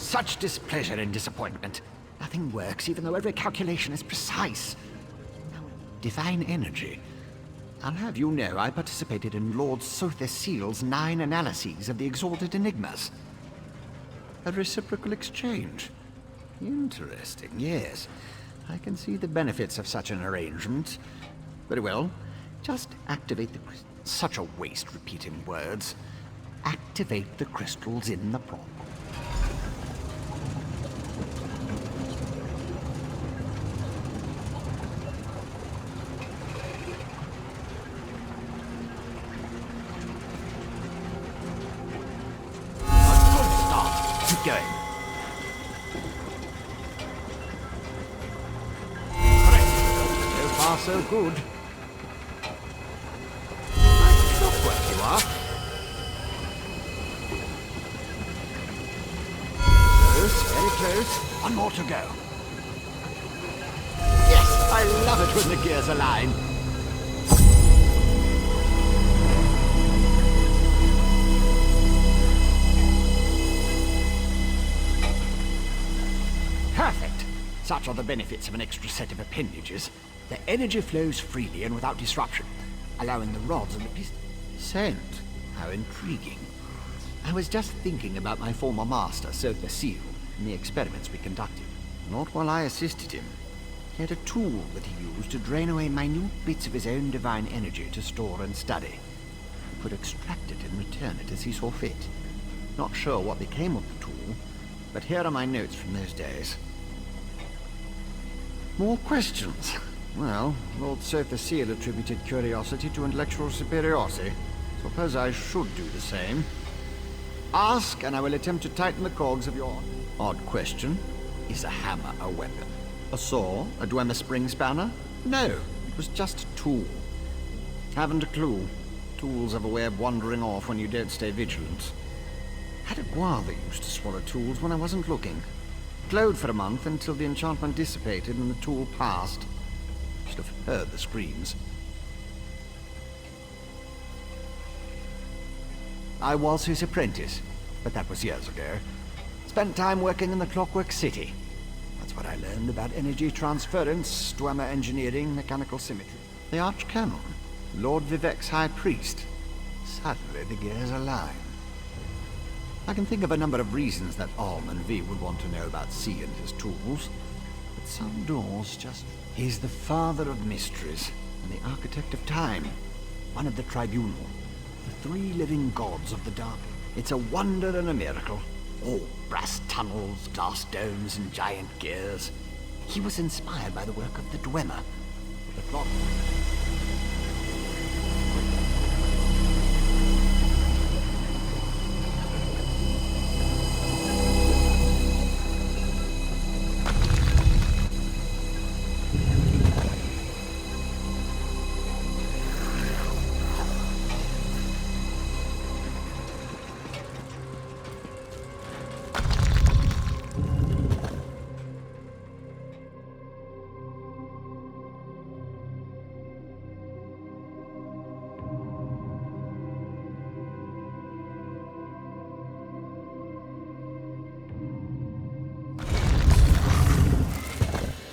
such displeasure and disappointment. Nothing works, even though every calculation is precise. Now, divine energy. I'll have you know I participated in Lord Sotha Seal's 9 analyses of the Exalted Enigmas. A reciprocal exchange. Interesting, yes. I can see the benefits of such an arrangement. Very well. Just activate the... Such a waste repeating words. Activate the crystals in the prop. Keep going. Correct. So far, so good. Like clockwork you are. Close, very close. One more to go. Yes, I love it when the gears align. Perfect! Such are the benefits of an extra set of appendages. The energy flows freely and without disruption, allowing the rods and the pistons... Scent? How intriguing. I was just thinking about my former master, Sotha Seal, and the experiments we conducted. Not while I assisted him. He had a tool that he used to drain away minute bits of his own divine energy to store and study. He could extract it and return it as he saw fit. Not sure what became of the tool, but here are my notes from those days. More questions? Well, Lord Sotha Seal attributed curiosity to intellectual superiority. Suppose I should do the same. Ask, and I will attempt to tighten the cogs of your... Odd question. Is a hammer a weapon? A saw? A Dwemer spring spanner? No, it was just a tool. Haven't a clue. Tools have a way of wandering off when you don't stay vigilant. Had a guar that used to swallow tools when I wasn't looking. Glowed for a month until the enchantment dissipated and the tool passed. Should have heard the screams. I was his apprentice, but that was years ago. Spent time working in the Clockwork City. That's what I learned about energy transference, Dwemer engineering, mechanical symmetry. The Archcanon, Lord Vivek's High Priest. Suddenly the gears align. I can think of a number of reasons that Alm and V would want to know about C and his tools, but some doors just... He's the father of mysteries, and the architect of time, one of the Tribunal, the 3 living gods of the dark. It's a wonder and a miracle. All brass tunnels, glass domes, and giant gears. He was inspired by the work of the Dwemer. The plot...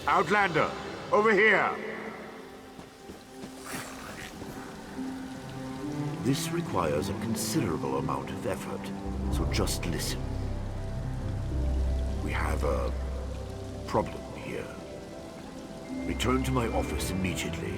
Outlander, over here! This requires a considerable amount of effort, so just listen. We have a problem here. Return to my office immediately.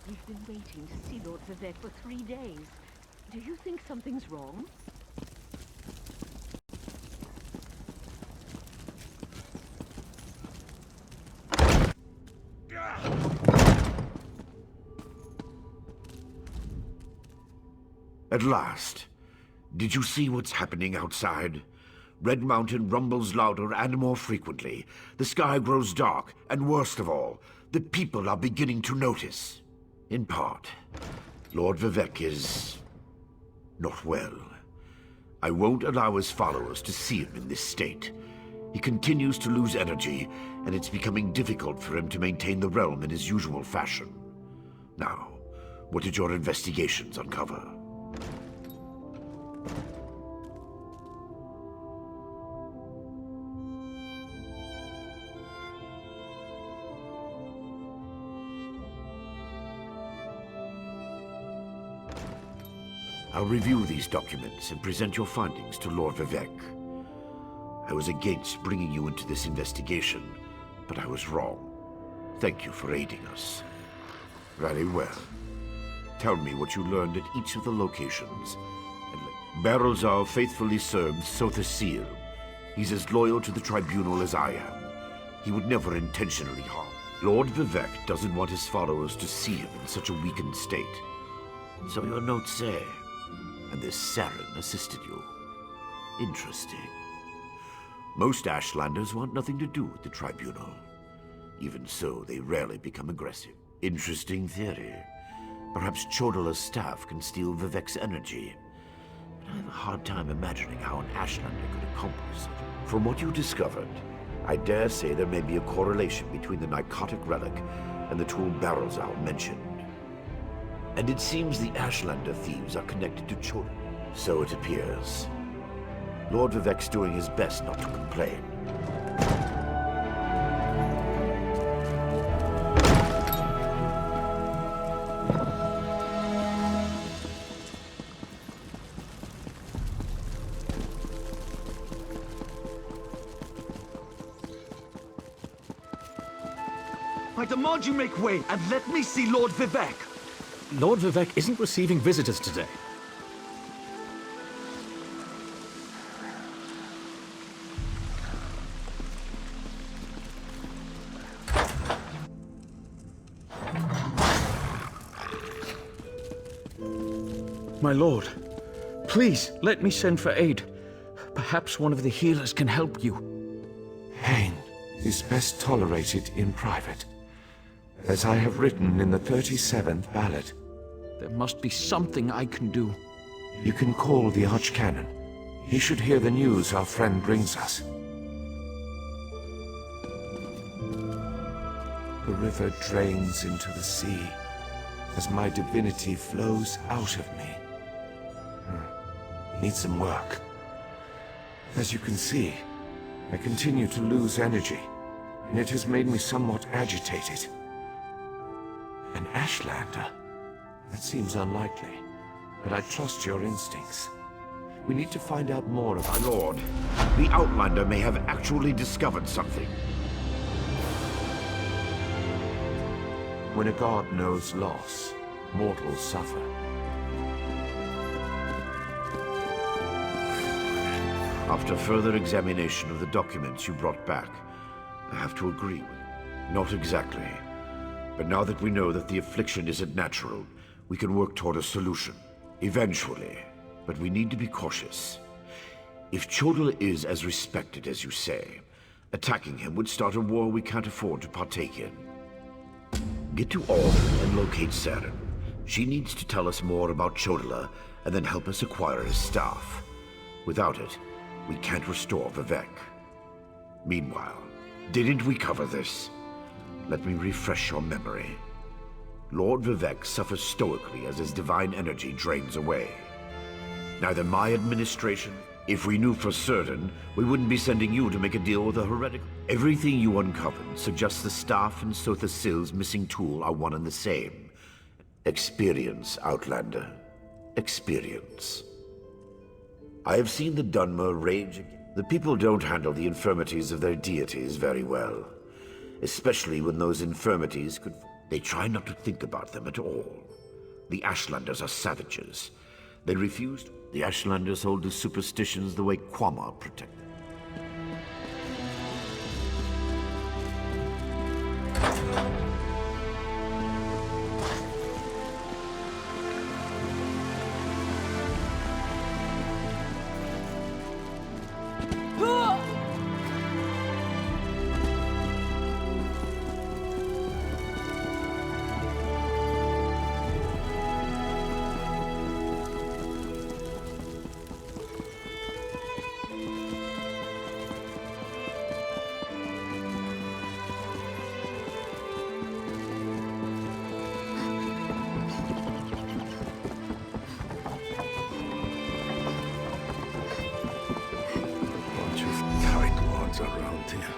We've been waiting to see Lord Vivek for 3 days. Do you think something's wrong? At last. Did you see what's happening outside? Red Mountain rumbles louder and more frequently. The sky grows dark, and worst of all, the people are beginning to notice. In part, Lord Vivek is not well. I won't allow his followers to see him in this state. He continues to lose energy, and it's becoming difficult for him to maintain the realm in his usual fashion. Now, what did your investigations uncover? I'll review these documents and present your findings to Lord Vivek. I was against bringing you into this investigation, but I was wrong. Thank you for aiding us. Very well. Tell me what you learned at each of the locations. Barrelzal faithfully served Sotha Sil. He's as loyal to the Tribunal as I am. He would never intentionally harm. Lord Vivek doesn't want his followers to see him in such a weakened state. So your notes say. And this Saren assisted you. Interesting. Most Ashlanders want nothing to do with the Tribunal. Even so, they rarely become aggressive. Interesting theory. Perhaps Chodala's staff can steal Vivek's energy. But I have a hard time imagining how an Ashlander could accomplish such. From what you discovered, I dare say there may be a correlation between the Nicotic Relic and the tool Barrelzal mentioned. And it seems the Ashlander thieves are connected to Chodala. So it appears. Lord Vivek's doing his best not to complain. I demand you make way and let me see Lord Vivek. Lord Vivek isn't receiving visitors today. My lord, please let me send for aid. Perhaps one of the healers can help you. Pain is best tolerated in private, as I have written in the 37th ballad. There must be something I can do. You can call the Archcanon. He should hear the news our friend brings us. The river drains into the sea as my divinity flows out of me. Needs some work. As you can see, I continue to lose energy, and it has made me somewhat agitated. An Ashlander? That seems unlikely, but I trust your instincts. We need to find out more about... My lord, the Outlander may have actually discovered something. When a god knows loss, mortals suffer. After further examination of the documents you brought back, I have to agree with you. Not exactly. But now that we know that the affliction isn't natural, we can work toward a solution. Eventually. But we need to be cautious. If Chodala is as respected as you say, attacking him would start a war we can't afford to partake in. Get to Alden and locate Saren. She needs to tell us more about Chodala and then help us acquire his staff. Without it, we can't restore Vivek. Meanwhile, didn't we cover this? Let me refresh your memory. Lord Vivek suffers stoically as his divine energy drains away. Neither my administration... If we knew for certain, we wouldn't be sending you to make a deal with a heretical. Everything you uncovered suggests the staff and Sotha Sil's missing tool are one and the same. Experience, Outlander. Experience. I have seen the Dunmer rage again. The people don't handle the infirmities of their deities very well. especially when those infirmities could... They try not to think about them at all. The Ashlanders are savages. They refused. The Ashlanders hold to superstitions the way Quama protect them. Around here.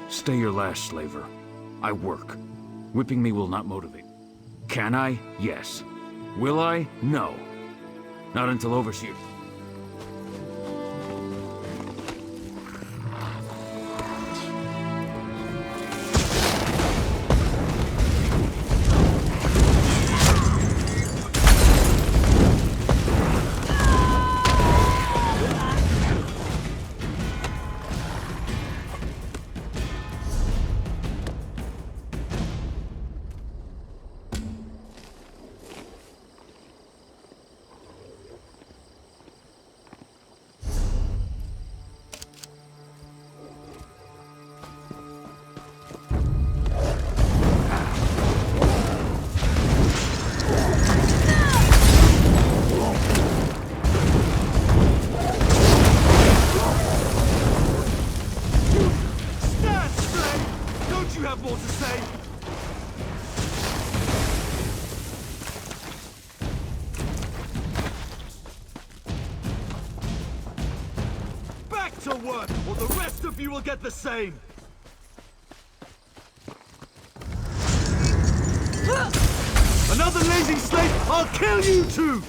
Stay your last, slaver. I work. Whipping me will not motivate. Can I? Yes. Will I? No. Not until Overseer... To work, or the rest of you will get the same! Another lazy slave, I'll kill you too!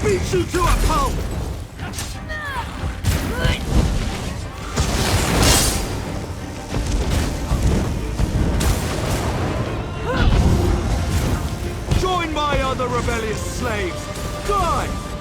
beat you to a pulp! Join my other rebellious slaves! Die!